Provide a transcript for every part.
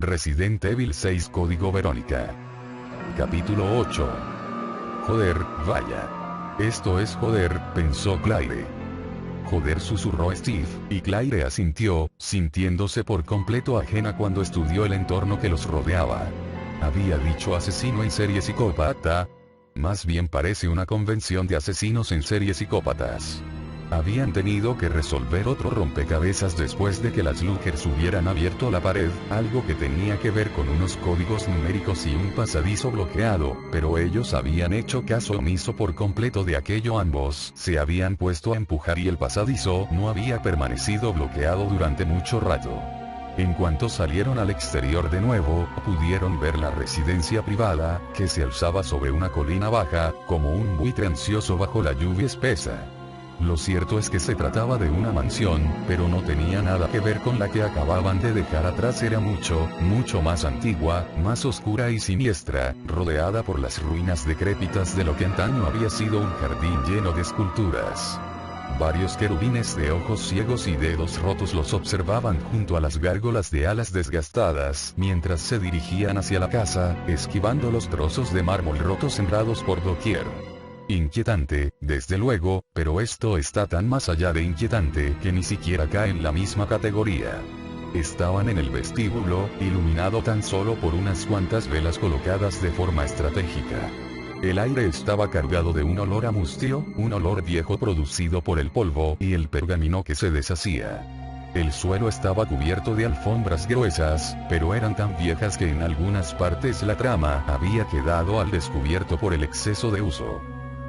Resident Evil 6 Código Verónica. Capítulo 8. Joder, vaya. Esto es joder, pensó Claire. Joder, susurró Steve, y Claire asintió, sintiéndose por completo ajena cuando estudió el entorno que los rodeaba. Había dicho asesino en serie psicópata. Más bien parece una convención de asesinos en serie psicópatas. Habían tenido que resolver otro rompecabezas después de que las Lookers hubieran abierto la pared, algo que tenía que ver con unos códigos numéricos y un pasadizo bloqueado, pero ellos habían hecho caso omiso por completo de aquello. Ambos se habían puesto a empujar y el pasadizo no había permanecido bloqueado durante mucho rato. En cuanto salieron al exterior de nuevo, pudieron ver la residencia privada, que se alzaba sobre una colina baja, como un buitre ansioso bajo la lluvia espesa. Lo cierto es que se trataba de una mansión, pero no tenía nada que ver con la que acababan de dejar atrás. Era mucho, mucho más antigua, más oscura y siniestra, rodeada por las ruinas decrépitas de lo que antaño había sido un jardín lleno de esculturas. Varios querubines de ojos ciegos y dedos rotos los observaban junto a las gárgolas de alas desgastadas, mientras se dirigían hacia la casa, esquivando los trozos de mármol rotos sembrados por doquier. Inquietante, desde luego, pero esto está tan más allá de inquietante que ni siquiera cae en la misma categoría. Estaban en el vestíbulo, iluminado tan solo por unas cuantas velas colocadas de forma estratégica. El aire estaba cargado de un olor a mustio, un olor viejo producido por el polvo y el pergamino que se deshacía. El suelo estaba cubierto de alfombras gruesas, pero eran tan viejas que en algunas partes la trama había quedado al descubierto por el exceso de uso.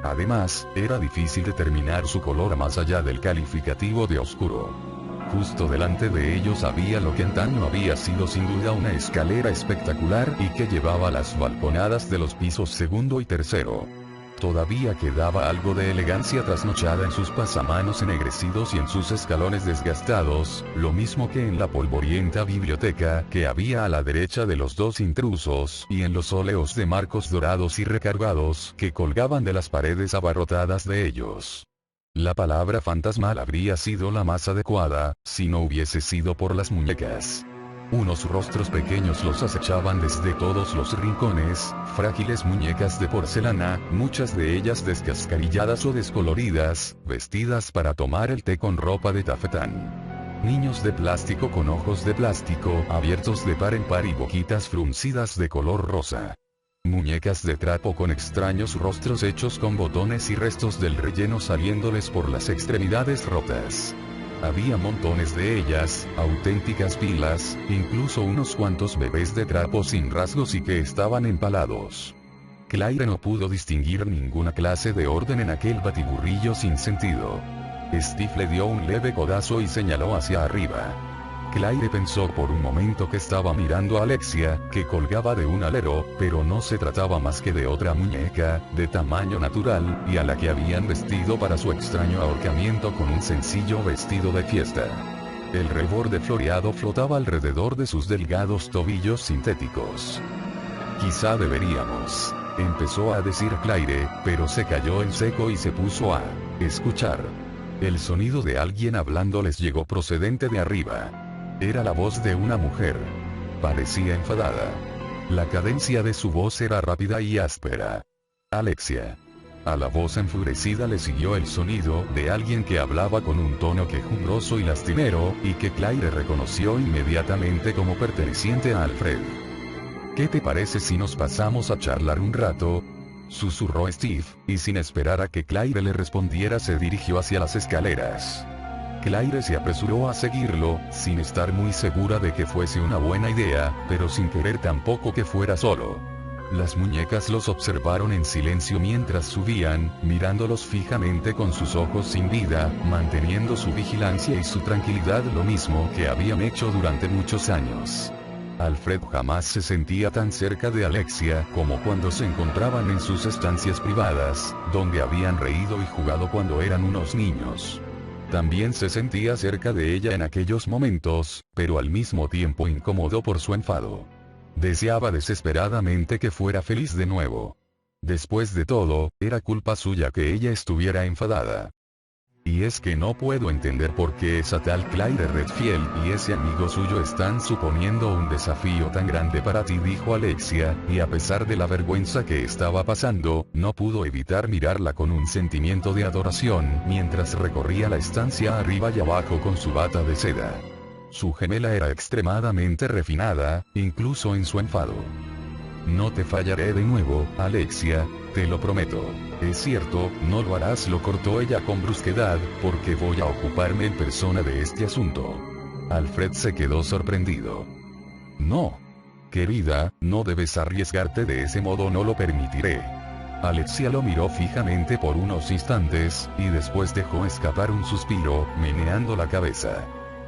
Además, era difícil determinar su color más allá del calificativo de oscuro. Justo delante de ellos había lo que antaño había sido sin duda una escalera espectacular y que llevaba a las balconadas de los pisos segundo y tercero. Todavía quedaba algo de elegancia trasnochada en sus pasamanos ennegrecidos y en sus escalones desgastados, lo mismo que en la polvorienta biblioteca que había a la derecha de los dos intrusos, y en los óleos de marcos dorados y recargados que colgaban de las paredes abarrotadas de ellos. La palabra fantasmal habría sido la más adecuada, si no hubiese sido por las muñecas. Unos rostros pequeños los acechaban desde todos los rincones, frágiles muñecas de porcelana, muchas de ellas descascarilladas o descoloridas, vestidas para tomar el té con ropa de tafetán. Niños de plástico con ojos de plástico abiertos de par en par y boquitas fruncidas de color rosa. Muñecas de trapo con extraños rostros hechos con botones y restos del relleno saliéndoles por las extremidades rotas. Había montones de ellas, auténticas pilas, incluso unos cuantos bebés de trapo sin rasgos y que estaban empalados. Claire no pudo distinguir ninguna clase de orden en aquel batiburrillo sin sentido. Steve le dio un leve codazo y señaló hacia arriba. Claire pensó por un momento que estaba mirando a Alexia, que colgaba de un alero, pero no se trataba más que de otra muñeca, de tamaño natural, y a la que habían vestido para su extraño ahorcamiento con un sencillo vestido de fiesta. El reborde floreado flotaba alrededor de sus delgados tobillos sintéticos. Quizá deberíamos, empezó a decir Claire, pero se calló en seco y se puso a escuchar. El sonido de alguien hablando les llegó procedente de arriba. Era la voz de una mujer. Parecía enfadada. La cadencia de su voz era rápida y áspera. Alexia. A la voz enfurecida le siguió el sonido de alguien que hablaba con un tono quejumbroso y lastimero, y que Claire reconoció inmediatamente como perteneciente a Alfred. ¿Qué te parece si nos pasamos a charlar un rato?, susurró Steve, y sin esperar a que Claire le respondiera se dirigió hacia las escaleras. Claire se apresuró a seguirlo, sin estar muy segura de que fuese una buena idea, pero sin querer tampoco que fuera solo. Las muñecas los observaron en silencio mientras subían, mirándolos fijamente con sus ojos sin vida, manteniendo su vigilancia y su tranquilidad lo mismo que habían hecho durante muchos años. Alfred jamás se sentía tan cerca de Alexia como cuando se encontraban en sus estancias privadas, donde habían reído y jugado cuando eran unos niños. También se sentía cerca de ella en aquellos momentos, pero al mismo tiempo incómodo por su enfado. Deseaba desesperadamente que fuera feliz de nuevo. Después de todo, era culpa suya que ella estuviera enfadada. Y es que no puedo entender por qué esa tal Claire Redfield y ese amigo suyo están suponiendo un desafío tan grande para ti, dijo Alexia, y a pesar de la vergüenza que estaba pasando, no pudo evitar mirarla con un sentimiento de adoración mientras recorría la estancia arriba y abajo con su bata de seda. Su gemela era extremadamente refinada, incluso en su enfado. No te fallaré de nuevo, Alexia, te lo prometo. Es cierto, no lo harás, lo cortó ella con brusquedad, porque voy a ocuparme en persona de este asunto. Alfred se quedó sorprendido. No. Querida, no debes arriesgarte de ese modo, no lo permitiré. Alexia lo miró fijamente por unos instantes, y después dejó escapar un suspiro, meneando la cabeza.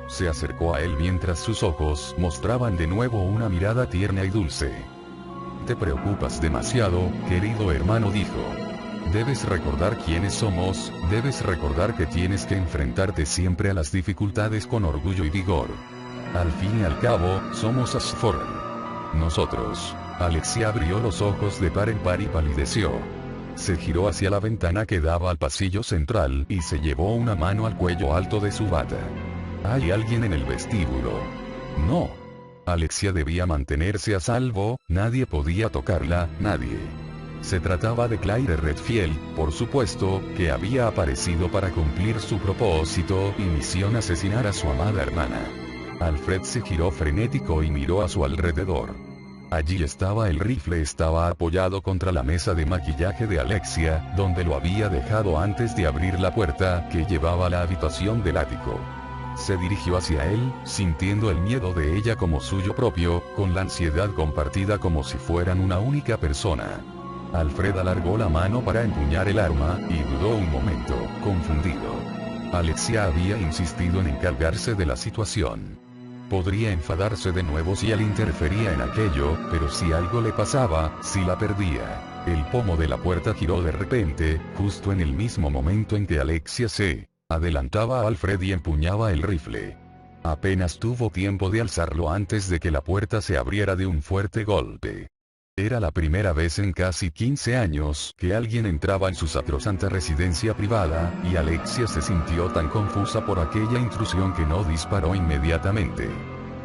Se acercó a él mientras sus ojos mostraban de nuevo una mirada tierna y dulce. Te preocupas demasiado, querido hermano, dijo. Debes recordar quiénes somos, debes recordar que tienes que enfrentarte siempre a las dificultades con orgullo y vigor. Al fin y al cabo, somos Ashford. Nosotros. Alexia abrió los ojos de par en par y palideció. Se giró hacia la ventana que daba al pasillo central y se llevó una mano al cuello alto de su bata. ¿Hay alguien en el vestíbulo? No. Alexia debía mantenerse a salvo, nadie podía tocarla, nadie. Se trataba de Claire Redfield, por supuesto, que había aparecido para cumplir su propósito y misión: asesinar a su amada hermana. Alfred se giró frenético y miró a su alrededor. Allí estaba el rifle, estaba apoyado contra la mesa de maquillaje de Alexia, donde lo había dejado antes de abrir la puerta que llevaba a la habitación del ático. Se dirigió hacia él, sintiendo el miedo de ella como suyo propio, con la ansiedad compartida como si fueran una única persona. Alfred alargó la mano para empuñar el arma, y dudó un momento, confundido. Alexia había insistido en encargarse de la situación. Podría enfadarse de nuevo si él interfería en aquello, pero si algo le pasaba, si la perdía. El pomo de la puerta giró de repente, justo en el mismo momento en que Alexia se adelantaba a Alfred y empuñaba el rifle. Apenas tuvo tiempo de alzarlo antes de que la puerta se abriera de un fuerte golpe. Era la primera vez en casi 15 años que alguien entraba en su sacrosanta residencia privada, y Alexia se sintió tan confusa por aquella intrusión que no disparó inmediatamente.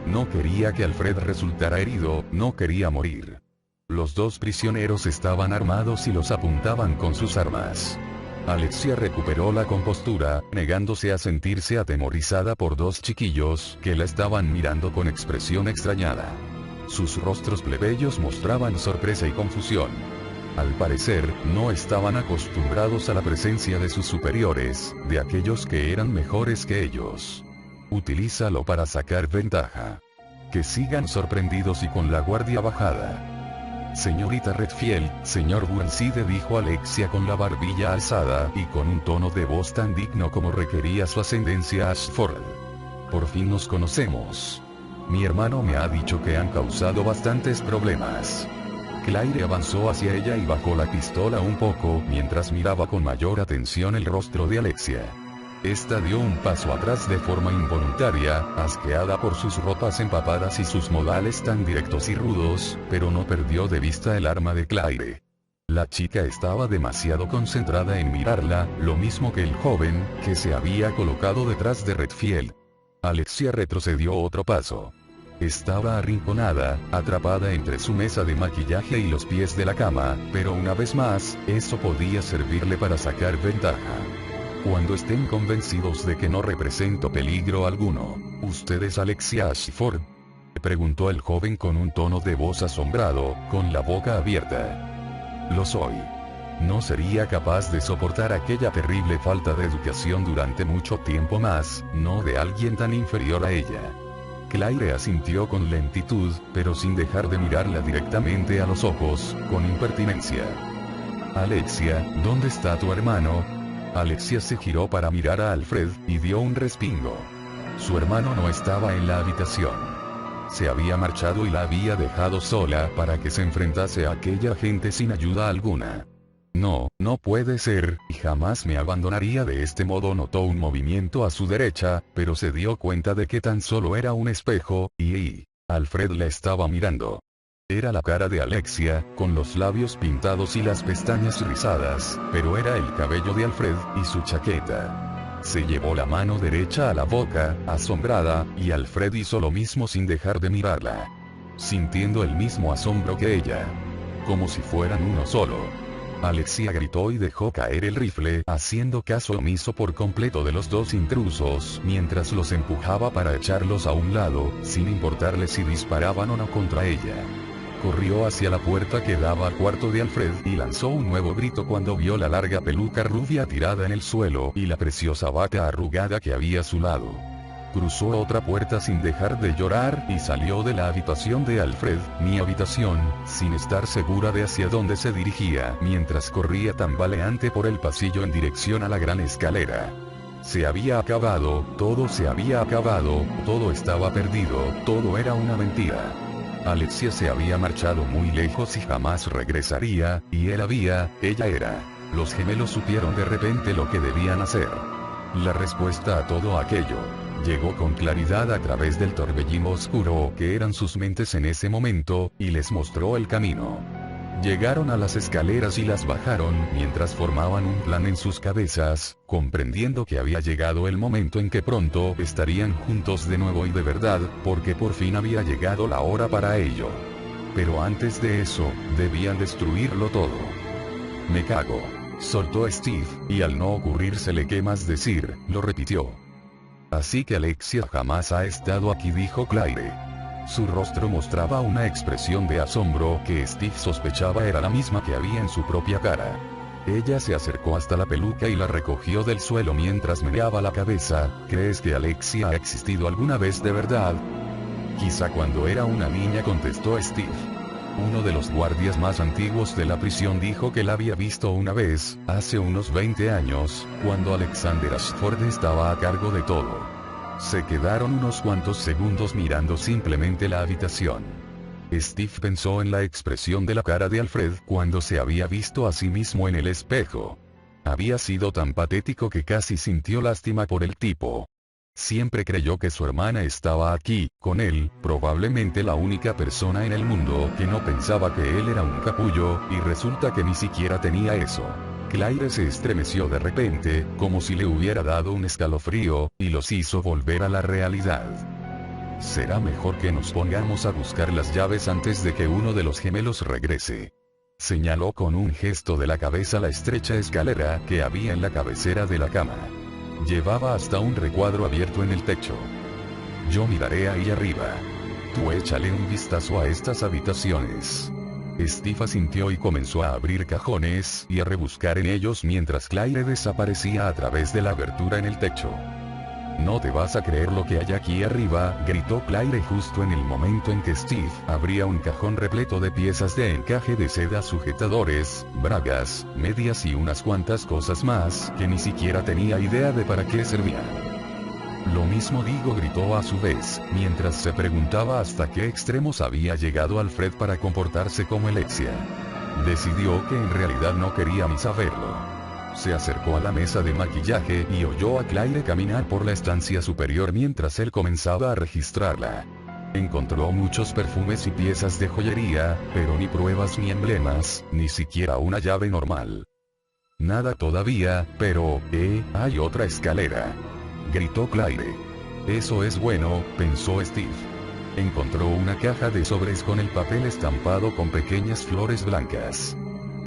No quería que Alfred resultara herido, no quería morir. Los dos prisioneros estaban armados y los apuntaban con sus armas. Alexia recuperó la compostura, negándose a sentirse atemorizada por dos chiquillos que la estaban mirando con expresión extrañada. Sus rostros plebeyos mostraban sorpresa y confusión. Al parecer, no estaban acostumbrados a la presencia de sus superiores, de aquellos que eran mejores que ellos. Utilízalo para sacar ventaja. Que sigan sorprendidos y con la guardia bajada. Señorita Redfield, señor Burnside, dijo Alexia con la barbilla alzada y con un tono de voz tan digno como requería su ascendencia Ashford. Por fin nos conocemos. Mi hermano me ha dicho que han causado bastantes problemas. Claire avanzó hacia ella y bajó la pistola un poco mientras miraba con mayor atención el rostro de Alexia. Esta dio un paso atrás de forma involuntaria, asqueada por sus ropas empapadas y sus modales tan directos y rudos, pero no perdió de vista el arma de Claire. La chica estaba demasiado concentrada en mirarla, lo mismo que el joven, que se había colocado detrás de Redfield. Alexia retrocedió otro paso. Estaba arrinconada, atrapada entre su mesa de maquillaje y los pies de la cama, pero una vez más, eso podía servirle para sacar ventaja. Cuando estén convencidos de que no represento peligro alguno, ¿usted es Alexia Ashford?, preguntó el joven con un tono de voz asombrado, con la boca abierta. Lo soy. No sería capaz de soportar aquella terrible falta de educación durante mucho tiempo más, no de alguien tan inferior a ella. Claire asintió con lentitud, pero sin dejar de mirarla directamente a los ojos, con impertinencia. Alexia, ¿dónde está tu hermano? Alexia se giró para mirar a Alfred, y dio un respingo. Su hermano no estaba en la habitación. Se había marchado y la había dejado sola para que se enfrentase a aquella gente sin ayuda alguna. No, no puede ser, y jamás me abandonaría de este modo. Notó un movimiento a su derecha, pero se dio cuenta de que tan solo era un espejo, y Alfred la estaba mirando. Era la cara de Alexia, con los labios pintados y las pestañas rizadas, pero era el cabello de Alfred, y su chaqueta. Se llevó la mano derecha a la boca, asombrada, y Alfred hizo lo mismo sin dejar de mirarla. Sintiendo el mismo asombro que ella. Como si fueran uno solo. Alexia gritó y dejó caer el rifle, haciendo caso omiso por completo de los dos intrusos, mientras los empujaba para echarlos a un lado, sin importarle si disparaban o no contra ella. Corrió hacia la puerta que daba al cuarto de Alfred y lanzó un nuevo grito cuando vio la larga peluca rubia tirada en el suelo y la preciosa bata arrugada que había a su lado. Cruzó otra puerta sin dejar de llorar y salió de la habitación de Alfred, mi habitación, sin estar segura de hacia dónde se dirigía, mientras corría tambaleante por el pasillo en dirección a la gran escalera. Se había acabado, todo se había acabado, todo estaba perdido, todo era una mentira. Alexia se había marchado muy lejos y jamás regresaría, y ella era. Los gemelos supieron de repente lo que debían hacer. La respuesta a todo aquello llegó con claridad a través del torbellino oscuro que eran sus mentes en ese momento, y les mostró el camino. Llegaron a las escaleras y las bajaron mientras formaban un plan en sus cabezas, comprendiendo que había llegado el momento en que pronto estarían juntos de nuevo y de verdad, porque por fin había llegado la hora para ello. Pero antes de eso, debían destruirlo todo. Me cago. Soltó Steve, y al no ocurrírsele qué más decir, lo repitió. Así que Alexia jamás ha estado aquí, dijo Claire. Su rostro mostraba una expresión de asombro que Steve sospechaba era la misma que había en su propia cara. Ella se acercó hasta la peluca y la recogió del suelo mientras meneaba la cabeza. ¿Crees que Alexia ha existido alguna vez de verdad? Quizá cuando era una niña, contestó Steve. Uno de los guardias más antiguos de la prisión dijo que la había visto una vez, hace unos 20 años, cuando Alexander Ashford estaba a cargo de todo. Se quedaron unos cuantos segundos mirando simplemente la habitación. Steve pensó en la expresión de la cara de Alfred cuando se había visto a sí mismo en el espejo. Había sido tan patético que casi sintió lástima por el tipo. Siempre creyó que su hermana estaba aquí, con él, probablemente la única persona en el mundo que no pensaba que él era un capullo, y resulta que ni siquiera tenía eso. Claire se estremeció de repente, como si le hubiera dado un escalofrío, y los hizo volver a la realidad. Será mejor que nos pongamos a buscar las llaves antes de que uno de los gemelos regrese. Señaló con un gesto de la cabeza la estrecha escalera que había en la cabecera de la cama. Llevaba hasta un recuadro abierto en el techo. Yo miraré ahí arriba. Tú échale un vistazo a estas habitaciones. Steve asintió y comenzó a abrir cajones y a rebuscar en ellos mientras Claire desaparecía a través de la abertura en el techo. No te vas a creer lo que hay aquí arriba, gritó Claire justo en el momento en que Steve abría un cajón repleto de piezas de encaje de seda, sujetadores, bragas, medias y unas cuantas cosas más que ni siquiera tenía idea de para qué servían. Lo mismo digo, gritó a su vez, mientras se preguntaba hasta qué extremos había llegado Alfred para comportarse como Alexia. Decidió que en realidad no quería ni saberlo. Se acercó a la mesa de maquillaje y oyó a Claire caminar por la estancia superior mientras él comenzaba a registrarla. Encontró muchos perfumes y piezas de joyería, pero ni pruebas ni emblemas, ni siquiera una llave normal. Nada todavía, pero, hay otra escalera. Gritó Claire. Eso es bueno, pensó Steve. Encontró una caja de sobres con el papel estampado con pequeñas flores blancas.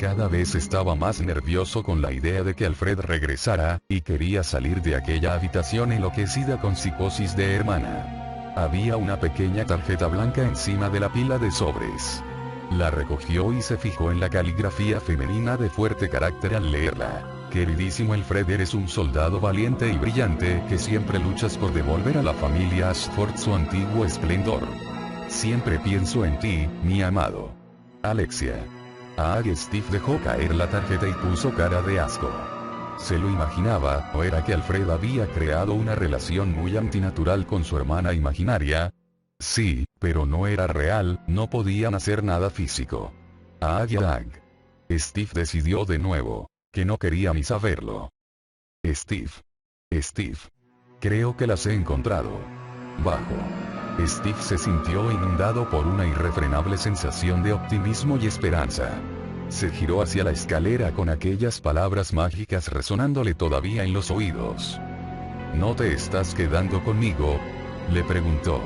Cada vez estaba más nervioso con la idea de que Alfred regresara, y quería salir de aquella habitación enloquecida con psicosis de hermana. Había una pequeña tarjeta blanca encima de la pila de sobres. La recogió y se fijó en la caligrafía femenina de fuerte carácter al leerla. Queridísimo Alfred, eres un soldado valiente y brillante que siempre luchas por devolver a la familia Ashford su antiguo esplendor. Siempre pienso en ti, mi amado. Alexia. Steve dejó caer la tarjeta y puso cara de asco. Se lo imaginaba, ¿o era que Alfred había creado una relación muy antinatural con su hermana imaginaria? Sí, pero no era real, no podían hacer nada físico. Steve decidió de nuevo que no quería ni saberlo. Steve. Creo que las he encontrado. Bajo. Steve se sintió inundado por una irrefrenable sensación de optimismo y esperanza. Se giró hacia la escalera con aquellas palabras mágicas resonándole todavía en los oídos. ¿No te estás quedando conmigo?, le preguntó.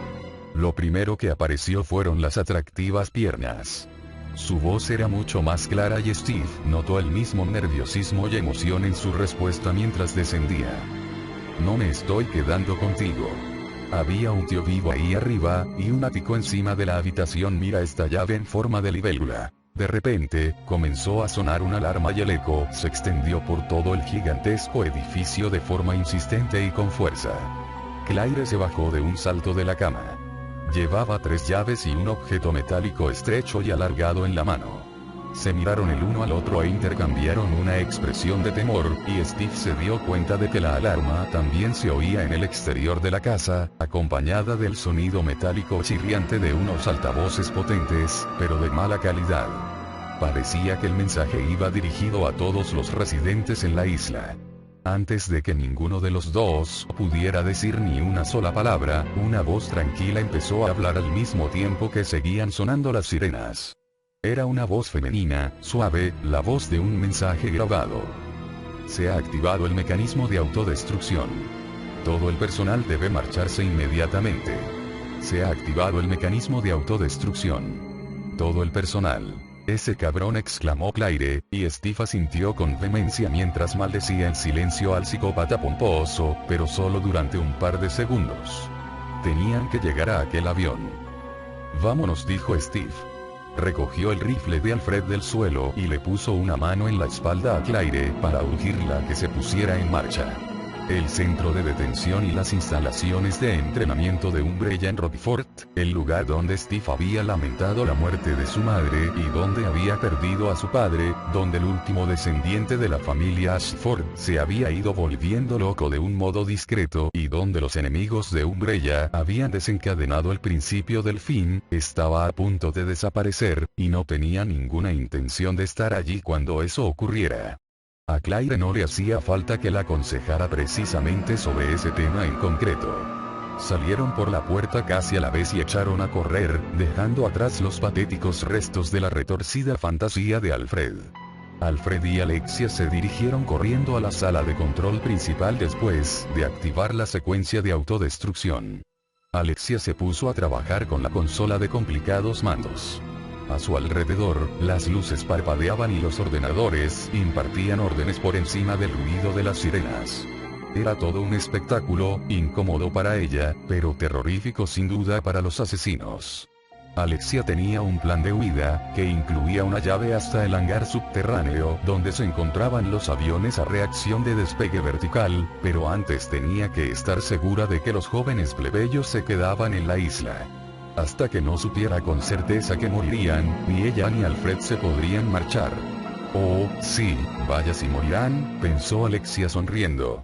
Lo primero que apareció fueron las atractivas piernas. Su voz era mucho más clara y Steve notó el mismo nerviosismo y emoción en su respuesta mientras descendía. No me estoy quedando contigo. Había un tío vivo ahí arriba, y un ático encima de la habitación. Mira esta llave en forma de libélula. De repente, comenzó a sonar una alarma y el eco se extendió por todo el gigantesco edificio de forma insistente y con fuerza. Claire se bajó de un salto de la cama. Llevaba 3 llaves y un objeto metálico estrecho y alargado en la mano. Se miraron el uno al otro e intercambiaron una expresión de temor, y Steve se dio cuenta de que la alarma también se oía en el exterior de la casa, acompañada del sonido metálico chirriante de unos altavoces potentes, pero de mala calidad. Parecía que el mensaje iba dirigido a todos los residentes en la isla. Antes de que ninguno de los dos pudiera decir ni una sola palabra, una voz tranquila empezó a hablar al mismo tiempo que seguían sonando las sirenas. Era una voz femenina, suave, la voz de un mensaje grabado. Se ha activado el mecanismo de autodestrucción. Todo el personal debe marcharse inmediatamente. Se ha activado el mecanismo de autodestrucción. Todo el personal. Ese cabrón, exclamó Claire, y Steve asintió con vehemencia mientras maldecía en silencio al psicópata pomposo, pero solo durante un par de segundos. Tenían que llegar a aquel avión. Vámonos, dijo Steve. Recogió el rifle de Alfred del suelo y le puso una mano en la espalda a Claire para urgirla a que se pusiera en marcha. El centro de detención y las instalaciones de entrenamiento de Umbrella en Rockford, el lugar donde Steve había lamentado la muerte de su madre y donde había perdido a su padre, donde el último descendiente de la familia Ashford se había ido volviendo loco de un modo discreto y donde los enemigos de Umbrella habían desencadenado el principio del fin, estaba a punto de desaparecer, y no tenía ninguna intención de estar allí cuando eso ocurriera. A Claire no le hacía falta que la aconsejara precisamente sobre ese tema en concreto. Salieron por la puerta casi a la vez y echaron a correr, dejando atrás los patéticos restos de la retorcida fantasía de Alfred. Alfred y Alexia se dirigieron corriendo a la sala de control principal después de activar la secuencia de autodestrucción. Alexia se puso a trabajar con la consola de complicados mandos. A su alrededor, las luces parpadeaban y los ordenadores impartían órdenes por encima del ruido de las sirenas. Era todo un espectáculo, incómodo para ella, pero terrorífico sin duda para los asesinos. Alexia tenía un plan de huida, que incluía una llave hasta el hangar subterráneo donde se encontraban los aviones a reacción de despegue vertical, pero antes tenía que estar segura de que los jóvenes plebeyos se quedaban en la isla. Hasta que no supiera con certeza que morirían, ni ella ni Alfred se podrían marchar. Oh, sí, vaya si morirán, pensó Alexia sonriendo.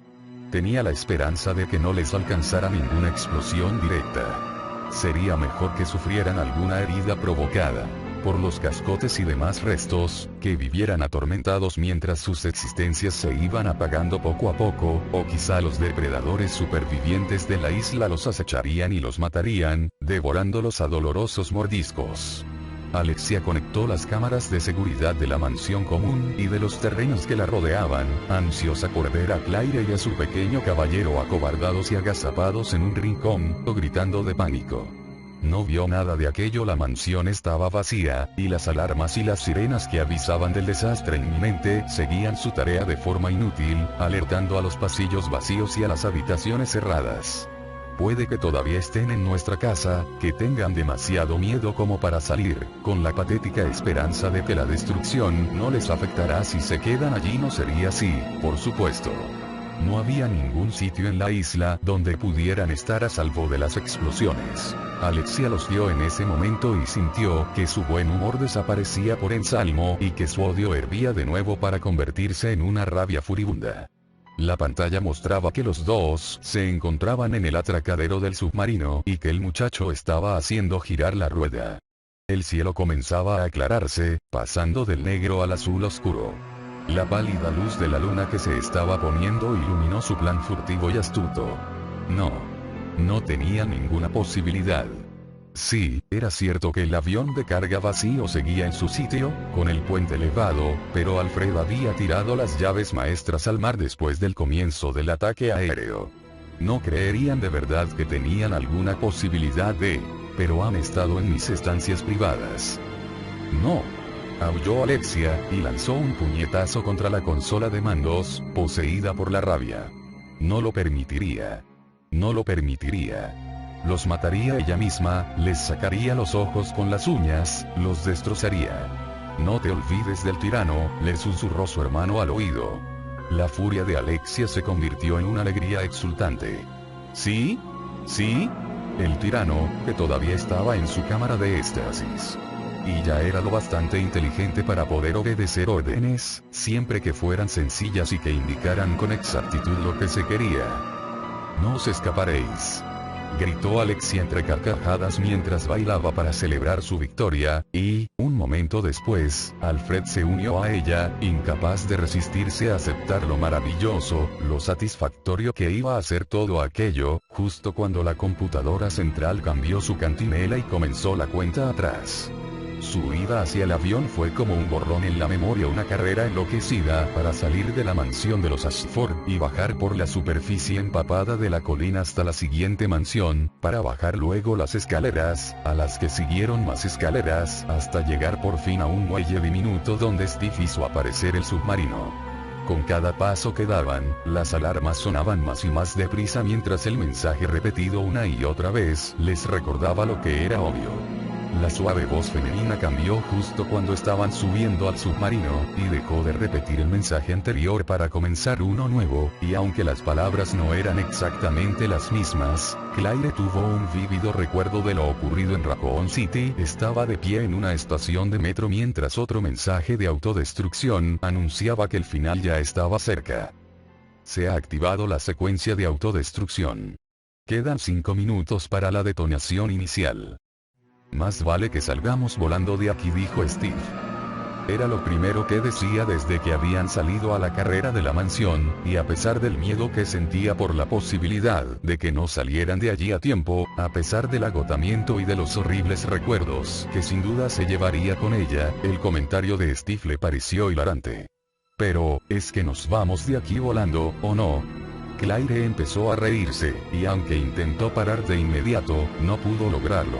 Tenía la esperanza de que no les alcanzara ninguna explosión directa. Sería mejor que sufrieran alguna herida provocada por los cascotes y demás restos, que vivieran atormentados mientras sus existencias se iban apagando poco a poco, o quizá los depredadores supervivientes de la isla los acecharían y los matarían, devorándolos a dolorosos mordiscos. Alexia conectó las cámaras de seguridad de la mansión común y de los terrenos que la rodeaban, ansiosa por ver a Claire y a su pequeño caballero acobardados y agazapados en un rincón, o gritando de pánico. No vio nada de aquello. La mansión estaba vacía, y las alarmas y las sirenas que avisaban del desastre inminente seguían su tarea de forma inútil, alertando a los pasillos vacíos y a las habitaciones cerradas. Puede que todavía estén en nuestra casa, que tengan demasiado miedo como para salir, con la patética esperanza de que la destrucción no les afectará si se quedan allí. No sería así, por supuesto. No había ningún sitio en la isla donde pudieran estar a salvo de las explosiones. Alexia los vio en ese momento y sintió que su buen humor desaparecía por ensalmo y que su odio hervía de nuevo para convertirse en una rabia furibunda. La pantalla mostraba que los dos se encontraban en el atracadero del submarino y que el muchacho estaba haciendo girar la rueda. El cielo comenzaba a aclararse, pasando del negro al azul oscuro. La pálida luz de la luna que se estaba poniendo iluminó su plan furtivo y astuto. No tenía ninguna posibilidad. Sí, era cierto que el avión de carga vacío seguía en su sitio, con el puente elevado, pero Alfred había tirado las llaves maestras al mar después del comienzo del ataque aéreo. No creerían de verdad que tenían alguna posibilidad de... Pero han estado en mis estancias privadas. No. Aulló Alexia, y lanzó un puñetazo contra la consola de mandos, poseída por la rabia. No lo permitiría. No lo permitiría. Los mataría ella misma, les sacaría los ojos con las uñas, los destrozaría. No te olvides del tirano, le susurró su hermano al oído. La furia de Alexia se convirtió en una alegría exultante. ¿Sí? ¿Sí? El tirano, que todavía estaba en su cámara de éxtasis. Y ya era lo bastante inteligente para poder obedecer órdenes, siempre que fueran sencillas y que indicaran con exactitud lo que se quería. No os escaparéis. Gritó Alexia entre carcajadas mientras bailaba para celebrar su victoria, y, un momento después, Alfred se unió a ella, incapaz de resistirse a aceptar lo maravilloso, lo satisfactorio que iba a ser todo aquello, justo cuando la computadora central cambió su cantinela y comenzó la cuenta atrás. Su ida hacia el avión fue como un borrón en la memoria, una carrera enloquecida para salir de la mansión de los Ashford y bajar por la superficie empapada de la colina hasta la siguiente mansión, para bajar luego las escaleras, a las que siguieron más escaleras, hasta llegar por fin a un muelle diminuto donde Steve hizo aparecer el submarino. Con cada paso que daban, las alarmas sonaban más y más deprisa mientras el mensaje repetido una y otra vez les recordaba lo que era obvio. La suave voz femenina cambió justo cuando estaban subiendo al submarino, y dejó de repetir el mensaje anterior para comenzar uno nuevo, y aunque las palabras no eran exactamente las mismas, Claire tuvo un vívido recuerdo de lo ocurrido en Raccoon City. Estaba de pie en una estación de metro mientras otro mensaje de autodestrucción anunciaba que el final ya estaba cerca. Se ha activado la secuencia de autodestrucción. Quedan 5 minutos para la detonación inicial. Más vale que salgamos volando de aquí, dijo Steve. Era lo primero que decía desde que habían salido a la carrera de la mansión, y a pesar del miedo que sentía por la posibilidad de que no salieran de allí a tiempo, a pesar del agotamiento y de los horribles recuerdos que sin duda se llevaría con ella, el comentario de Steve le pareció hilarante. Pero, ¿es que nos vamos de aquí volando, o no? Claire empezó a reírse, y aunque intentó parar de inmediato, no pudo lograrlo.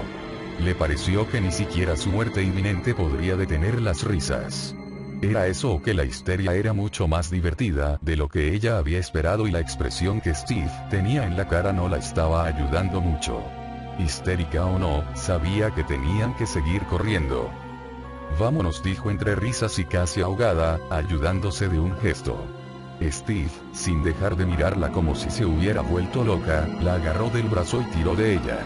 Le pareció que ni siquiera su muerte inminente podría detener las risas. ¿Era eso o que la histeria era mucho más divertida de lo que ella había esperado y la expresión que Steve tenía en la cara no la estaba ayudando mucho? Histérica o no, sabía que tenían que seguir corriendo. Vámonos, dijo entre risas y casi ahogada, ayudándose de un gesto. Steve, sin dejar de mirarla como si se hubiera vuelto loca, la agarró del brazo y tiró de ella.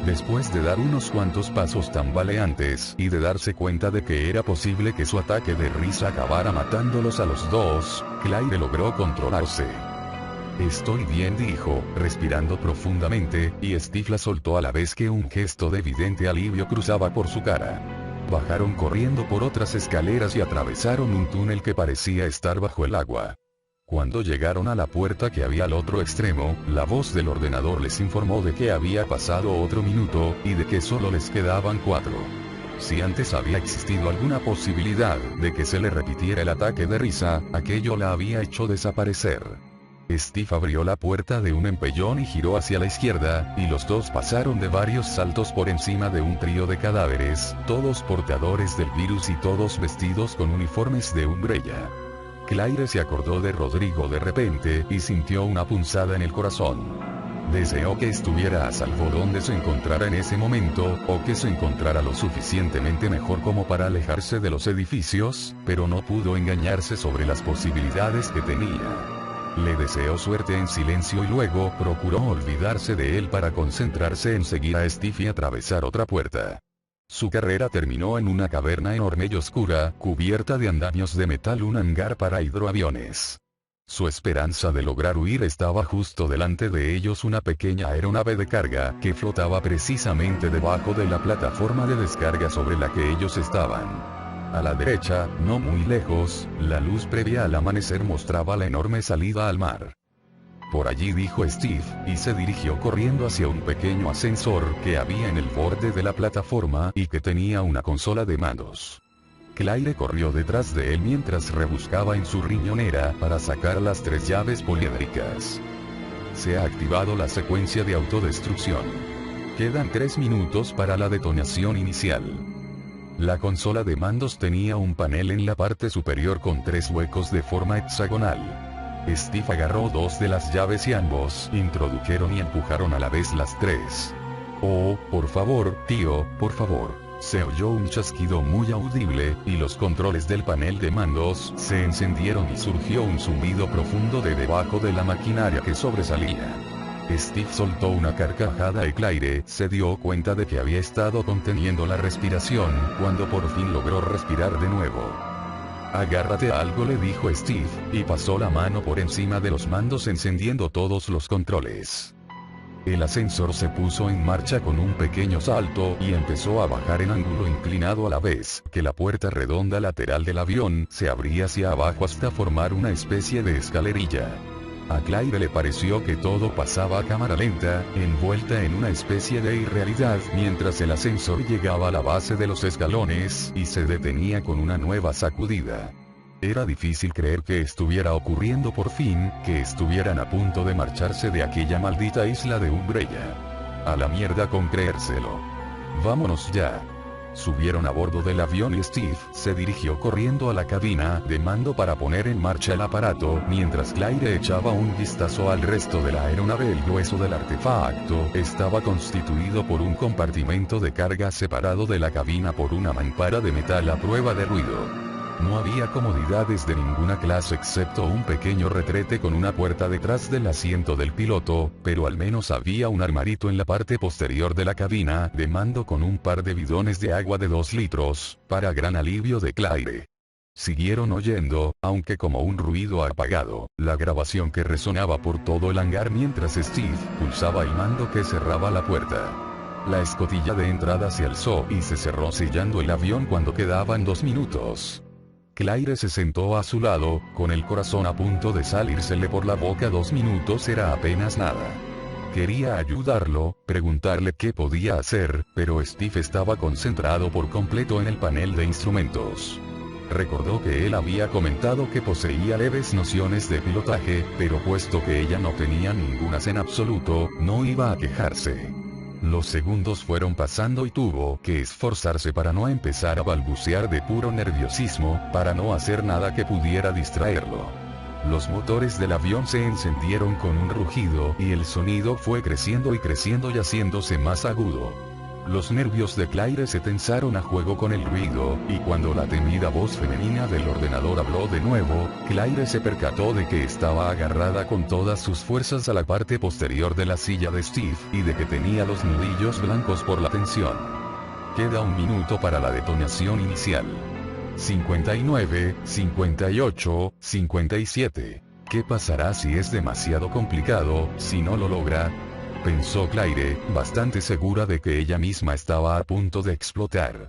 Después de dar unos cuantos pasos tambaleantes y de darse cuenta de que era posible que su ataque de risa acabara matándolos a los dos, Claire logró controlarse. Estoy bien, dijo, respirando profundamente, y Steve la soltó a la vez que un gesto de evidente alivio cruzaba por su cara. Bajaron corriendo por otras escaleras y atravesaron un túnel que parecía estar bajo el agua. Cuando llegaron a la puerta que había al otro extremo, la voz del ordenador les informó de que había pasado otro minuto, y de que solo les quedaban 4. Si antes había existido alguna posibilidad de que se le repitiera el ataque de risa, aquello la había hecho desaparecer. Steve abrió la puerta de un empellón y giró hacia la izquierda, y los dos pasaron de varios saltos por encima de un trío de cadáveres, todos portadores del virus y todos vestidos con uniformes de Umbrella. Claire se acordó de Rodrigo de repente, y sintió una punzada en el corazón. Deseó que estuviera a salvo donde se encontrara en ese momento, o que se encontrara lo suficientemente mejor como para alejarse de los edificios, pero no pudo engañarse sobre las posibilidades que tenía. Le deseó suerte en silencio y luego procuró olvidarse de él para concentrarse en seguir a Steve y atravesar otra puerta. Su carrera terminó en una caverna enorme y oscura, cubierta de andamios de metal, un hangar para hidroaviones. Su esperanza de lograr huir estaba justo delante de ellos, una pequeña aeronave de carga que flotaba precisamente debajo de la plataforma de descarga sobre la que ellos estaban. A la derecha, no muy lejos, la luz previa al amanecer mostraba la enorme salida al mar. Por allí, dijo Steve, y se dirigió corriendo hacia un pequeño ascensor que había en el borde de la plataforma y que tenía una consola de mandos. Claire corrió detrás de él mientras rebuscaba en su riñonera para sacar las 3 llaves poliédricas. Se ha activado la secuencia de autodestrucción. Quedan 3 minutos para la detonación inicial. La consola de mandos tenía un panel en la parte superior con 3 huecos de forma hexagonal. Steve agarró 2 de las llaves y ambos introdujeron y empujaron a la vez las 3. Oh, por favor, tío, por favor. Se oyó un chasquido muy audible, y los controles del panel de mandos se encendieron y surgió un zumbido profundo de debajo de la maquinaria que sobresalía. Steve soltó una carcajada y Claire se dio cuenta de que había estado conteniendo la respiración, cuando por fin logró respirar de nuevo. Agárrate a algo, le dijo Steve, y pasó la mano por encima de los mandos encendiendo todos los controles. El ascensor se puso en marcha con un pequeño salto y empezó a bajar en ángulo inclinado a la vez que la puerta redonda lateral del avión se abría hacia abajo hasta formar una especie de escalerilla. A Claire le pareció que todo pasaba a cámara lenta, envuelta en una especie de irrealidad mientras el ascensor llegaba a la base de los escalones y se detenía con una nueva sacudida. Era difícil creer que estuviera ocurriendo por fin, que estuvieran a punto de marcharse de aquella maldita isla de Umbrella. A la mierda con creérselo. Vámonos ya. Subieron a bordo del avión y Steve se dirigió corriendo a la cabina de mando para poner en marcha el aparato, mientras Claire echaba un vistazo al resto de la aeronave. El grueso del artefacto estaba constituido por un compartimento de carga separado de la cabina por una mampara de metal a prueba de ruido. No había comodidades de ninguna clase excepto un pequeño retrete con una puerta detrás del asiento del piloto, pero al menos había un armarito en la parte posterior de la cabina de mando con un par de bidones de agua de 2 litros, para gran alivio de Claire. Siguieron oyendo, aunque como un ruido apagado, la grabación que resonaba por todo el hangar mientras Steve pulsaba el mando que cerraba la puerta. La escotilla de entrada se alzó y se cerró sellando el avión cuando quedaban 2 minutos. Claire se sentó a su lado, con el corazón a punto de salírsele por la boca. 2 minutos era apenas nada. Quería ayudarlo, preguntarle qué podía hacer, pero Steve estaba concentrado por completo en el panel de instrumentos. Recordó que él había comentado que poseía leves nociones de pilotaje, pero puesto que ella no tenía ningunas en absoluto, no iba a quejarse. Los segundos fueron pasando y tuvo que esforzarse para no empezar a balbucear de puro nerviosismo, para no hacer nada que pudiera distraerlo. Los motores del avión se encendieron con un rugido y el sonido fue creciendo y haciéndose más agudo. Los nervios de Claire se tensaron a juego con el ruido, y cuando la temida voz femenina del ordenador habló de nuevo, Claire se percató de que estaba agarrada con todas sus fuerzas a la parte posterior de la silla de Steve, y de que tenía los nudillos blancos por la tensión. Queda 1 minuto para la detonación inicial. 59, 58, 57. ¿Qué pasará si es demasiado complicado, si no lo logra? Pensó Claire, bastante segura de que ella misma estaba a punto de explotar.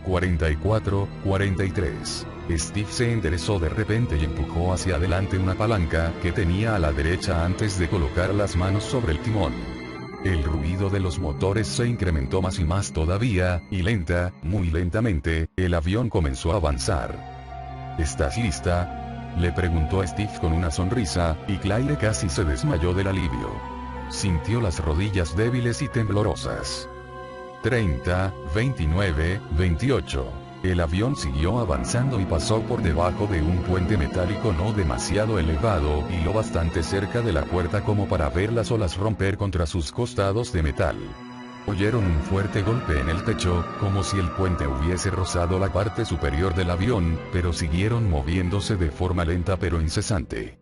44, 43. Steve se enderezó de repente y empujó hacia adelante una palanca que tenía a la derecha antes de colocar las manos sobre el timón. El ruido de los motores se incrementó más y más todavía, y muy lentamente, el avión comenzó a avanzar. ¿Estás lista?, le preguntó Steve con una sonrisa, y Claire casi se desmayó del alivio. Sintió las rodillas débiles y temblorosas. 30, 29, 28. El avión siguió avanzando y pasó por debajo de un puente metálico no demasiado elevado y lo bastante cerca de la puerta como para ver las olas romper contra sus costados de metal. Oyeron un fuerte golpe en el techo, como si el puente hubiese rozado la parte superior del avión, pero siguieron moviéndose de forma lenta pero incesante.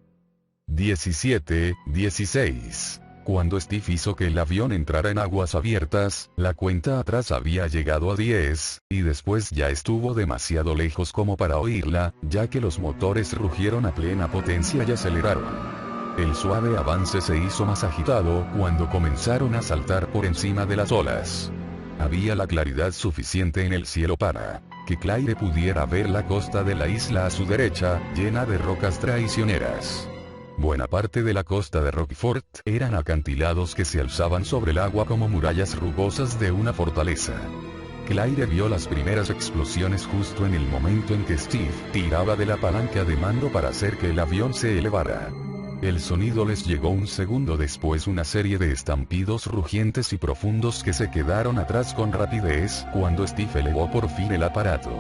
17, 16. Cuando Steve hizo que el avión entrara en aguas abiertas, la cuenta atrás había llegado a 10, y después ya estuvo demasiado lejos como para oírla, ya que los motores rugieron a plena potencia y aceleraron. El suave avance se hizo más agitado cuando comenzaron a saltar por encima de las olas. Había la claridad suficiente en el cielo para que Claire pudiera ver la costa de la isla a su derecha, llena de rocas traicioneras. Buena parte de la costa de Rockford eran acantilados que se alzaban sobre el agua como murallas rugosas de una fortaleza. Claire vio las primeras explosiones justo en el momento en que Steve tiraba de la palanca de mando para hacer que el avión se elevara. El sonido les llegó un segundo después, una serie de estampidos rugientes y profundos que se quedaron atrás con rapidez, cuando Steve elevó por fin el aparato.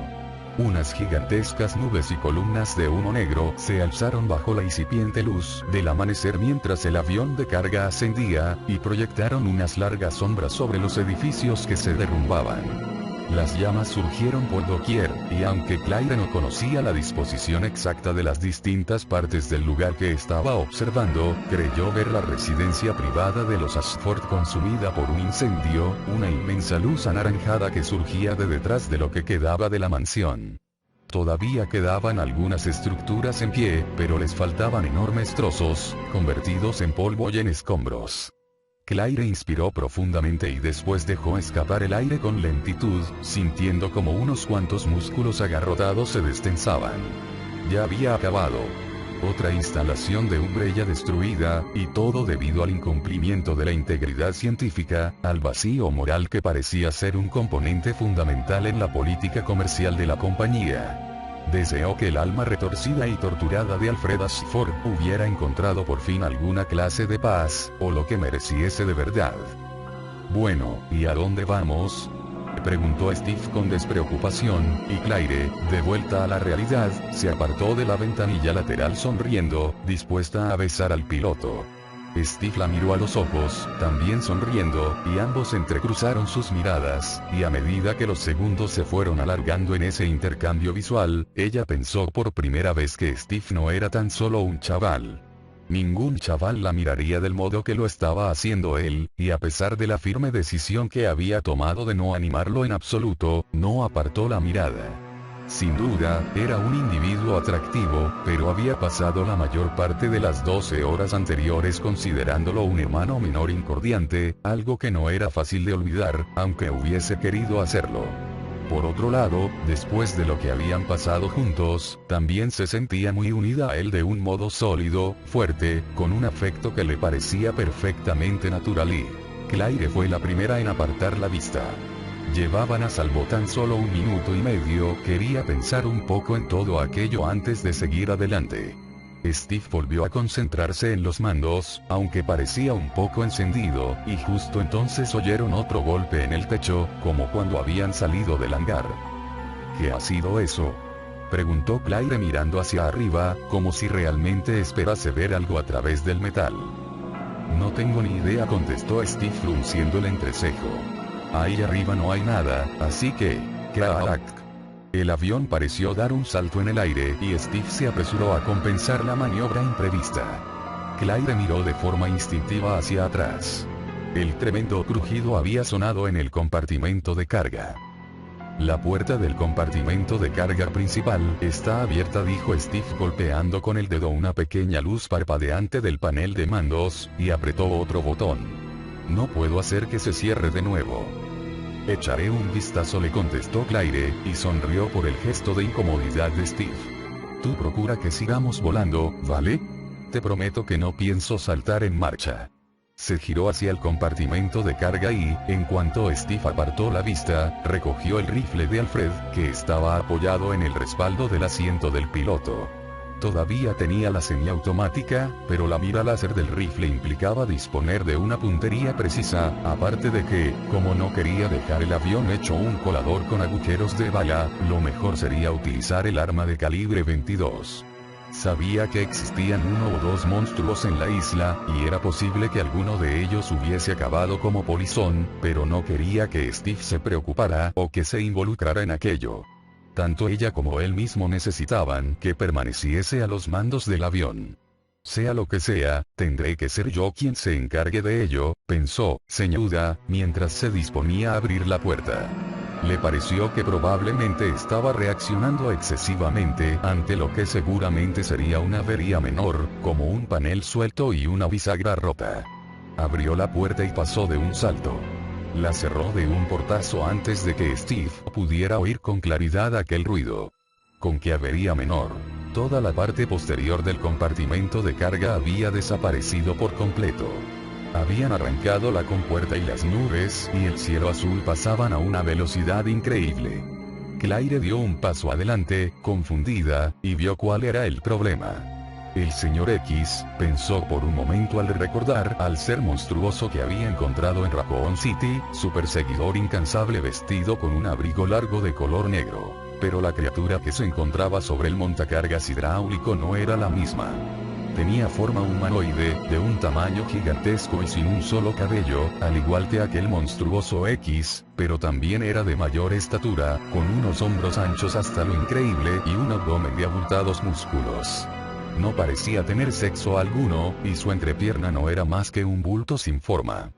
Unas gigantescas nubes y columnas de humo negro se alzaron bajo la incipiente luz del amanecer mientras el avión de carga ascendía, y proyectaron unas largas sombras sobre los edificios que se derrumbaban. Las llamas surgieron por doquier, y aunque Claire no conocía la disposición exacta de las distintas partes del lugar que estaba observando, creyó ver la residencia privada de los Ashford consumida por un incendio, una inmensa luz anaranjada que surgía de detrás de lo que quedaba de la mansión. Todavía quedaban algunas estructuras en pie, pero les faltaban enormes trozos, convertidos en polvo y en escombros. Claire inspiró profundamente y después dejó escapar el aire con lentitud, sintiendo como unos cuantos músculos agarrotados se destensaban. Ya había acabado. Otra instalación de Umbrella destruida, y todo debido al incumplimiento de la integridad científica, al vacío moral que parecía ser un componente fundamental en la política comercial de la compañía. Deseó que el alma retorcida y torturada de Alfred Ashford hubiera encontrado por fin alguna clase de paz, o lo que mereciese de verdad. «Bueno, ¿y a dónde vamos?», preguntó Steve con despreocupación, y Claire, de vuelta a la realidad, se apartó de la ventanilla lateral sonriendo, dispuesta a besar al piloto. Steve la miró a los ojos, también sonriendo, y ambos entrecruzaron sus miradas, y a medida que los segundos se fueron alargando en ese intercambio visual, ella pensó por primera vez que Steve no era tan solo un chaval. Ningún chaval la miraría del modo que lo estaba haciendo él, y a pesar de la firme decisión que había tomado de no animarlo en absoluto, no apartó la mirada. Sin duda, era un individuo atractivo, pero había pasado la mayor parte de las 12 horas anteriores considerándolo un hermano menor incordiante, algo que no era fácil de olvidar, aunque hubiese querido hacerlo. Por otro lado, después de lo que habían pasado juntos, también se sentía muy unida a él de un modo sólido, fuerte, con un afecto que le parecía perfectamente natural y Claire fue la primera en apartar la vista. Llevaban a salvo tan solo 1 minuto y medio, quería pensar un poco en todo aquello antes de seguir adelante. Steve volvió a concentrarse en los mandos, aunque parecía un poco encendido, y justo entonces oyeron otro golpe en el techo, como cuando habían salido del hangar. ¿Qué ha sido eso?, preguntó Claire mirando hacia arriba, como si realmente esperase ver algo a través del metal. No tengo ni idea, contestó Steve frunciendo el entrecejo. Ahí arriba no hay nada, así que... ¡crack! El avión pareció dar un salto en el aire y Steve se apresuró a compensar la maniobra imprevista. Claire miró de forma instintiva hacia atrás. El tremendo crujido había sonado en el compartimento de carga. La puerta del compartimento de carga principal está abierta, dijo Steve golpeando con el dedo una pequeña luz parpadeante del panel de mandos, y apretó otro botón. No puedo hacer que se cierre de nuevo. Echaré un vistazo, le contestó Claire, y sonrió por el gesto de incomodidad de Steve. Tú procura que sigamos volando, ¿vale? Te prometo que no pienso saltar en marcha. Se giró hacia el compartimento de carga y, en cuanto Steve apartó la vista, recogió el rifle de Alfred, que estaba apoyado en el respaldo del asiento del piloto. Todavía tenía la semiautomática, pero la mira láser del rifle implicaba disponer de una puntería precisa, aparte de que, como no quería dejar el avión hecho un colador con agujeros de bala, lo mejor sería utilizar el arma de calibre 22. Sabía que existían 1 o 2 monstruos en la isla, y era posible que alguno de ellos hubiese acabado como polizón, pero no quería que Steve se preocupara o que se involucrara en aquello. Tanto ella como él mismo necesitaban que permaneciese a los mandos del avión. Sea lo que sea, tendré que ser yo quien se encargue de ello, pensó, ceñuda, mientras se disponía a abrir la puerta. Le pareció que probablemente estaba reaccionando excesivamente ante lo que seguramente sería una avería menor, como un panel suelto y una bisagra rota. Abrió la puerta y pasó de un salto. La cerró de un portazo antes de que Steve pudiera oír con claridad aquel ruido. ¿Con qué avería menor? Toda la parte posterior del compartimento de carga había desaparecido por completo. Habían arrancado la compuerta y las nubes y el cielo azul pasaban a una velocidad increíble. Claire dio un paso adelante, confundida, y vio cuál era el problema. El señor X pensó por un momento al recordar al ser monstruoso que había encontrado en Raccoon City, su perseguidor incansable vestido con un abrigo largo de color negro. Pero la criatura que se encontraba sobre el montacargas hidráulico no era la misma. Tenía forma humanoide, de un tamaño gigantesco y sin un solo cabello, al igual que aquel monstruoso X, pero también era de mayor estatura, con unos hombros anchos hasta lo increíble y un abdomen de abultados músculos. No parecía tener sexo alguno, y su entrepierna no era más que un bulto sin forma.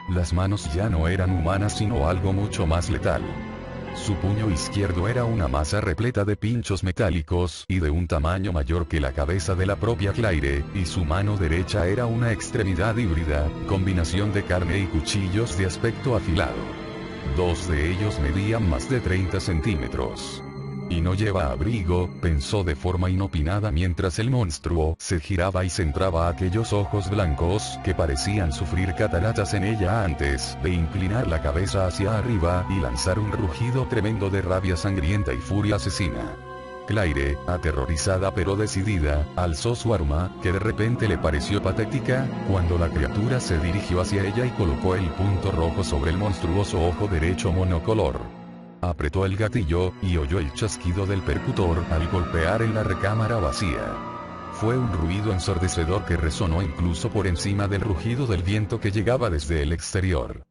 Las manos ya no eran humanas sino algo mucho más letal. Su puño izquierdo era una masa repleta de pinchos metálicos y de un tamaño mayor que la cabeza de la propia Claire, y su mano derecha era una extremidad híbrida, combinación de carne y cuchillos de aspecto afilado. Dos de ellos medían más de 30 centímetros. Y no lleva abrigo, pensó de forma inopinada mientras el monstruo se giraba y centraba aquellos ojos blancos que parecían sufrir cataratas en ella antes de inclinar la cabeza hacia arriba y lanzar un rugido tremendo de rabia sangrienta y furia asesina. Claire, aterrorizada pero decidida, alzó su arma, que de repente le pareció patética, cuando la criatura se dirigió hacia ella y colocó el punto rojo sobre el monstruoso ojo derecho monocolor. Apretó el gatillo, y oyó el chasquido del percutor al golpear en la recámara vacía. Fue un ruido ensordecedor que resonó incluso por encima del rugido del viento que llegaba desde el exterior.